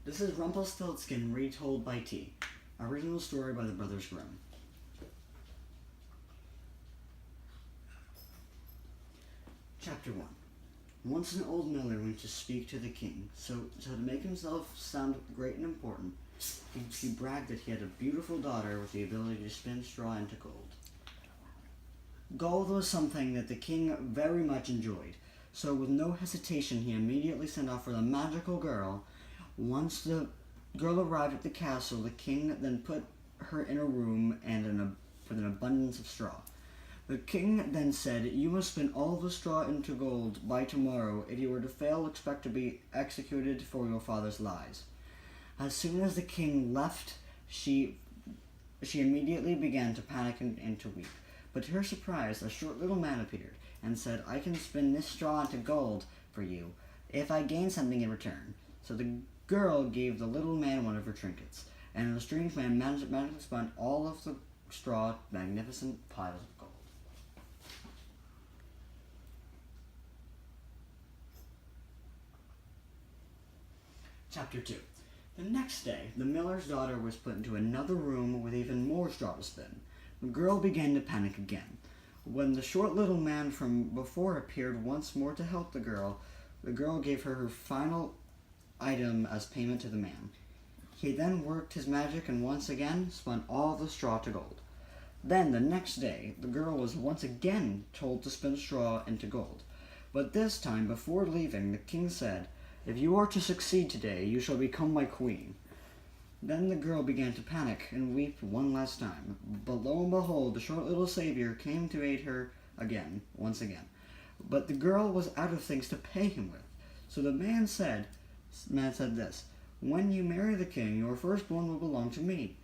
This is Rumpelstiltskin retold by T. Original story by the Brothers Grimm. Chapter 1. Once an old miller went to speak to the king, so to make himself sound great and important, he bragged that he had a beautiful daughter with the ability to spin straw into gold. Gold was something that the king very much enjoyed, so with no hesitation he immediately sent off for the magical girl. Once the girl arrived at the castle, the king then put her in a room with an abundance of straw. The king then said, "You must spin all the straw into gold by tomorrow. If you were to fail, expect to be executed for your father's lies." As soon as the king left, she immediately began to panic and to weep. But to her surprise, a short little man appeared and said, "I can spin this straw into gold for you if I gain something in return." So the girl gave the little man one of her trinkets, and the strange man magically spun all of the straw magnificent piles of gold. Chapter 2. The next day, the miller's daughter was put into another room with even more straw to spin. The girl began to panic again. When the short little man from before appeared once more to help the girl gave her her final item as payment to the man. He then worked his magic and once again spun all the straw to gold. Then, the next day, the girl was once again told to spin straw into gold. But this time, before leaving, the king said, "If you are to succeed today, you shall become my queen." Then the girl began to panic and weep one last time. But lo and behold, the short little savior came to aid her once again. But the girl was out of things to pay him with. So the man said this, "When you marry the king, your firstborn will belong to me."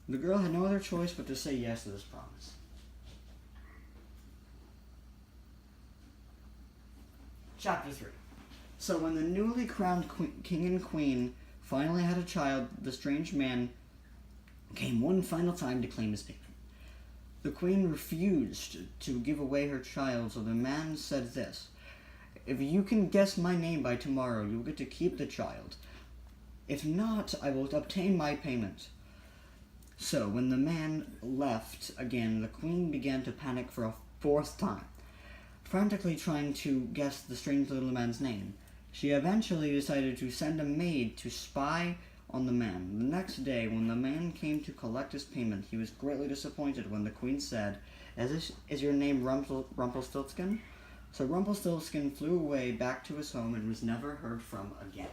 The girl had no other choice but to say yes to this promise. Chapter 3. So when the newly crowned king and queen finally had a child, the strange man came one final time to claim his payment. The queen refused to give away her child, so the man said this, "If you can guess my name by tomorrow, you will get to keep the child. If not, I will obtain my payment." So when the man left again, the queen began to panic for a fourth time, frantically trying to guess the strange little man's name. She eventually decided to send a maid to spy on the man. The next day, when the man came to collect his payment, he was greatly disappointed when the queen said, Is your name Rumpelstiltskin?" So Rumpelstiltskin flew away back to his home and was never heard from again.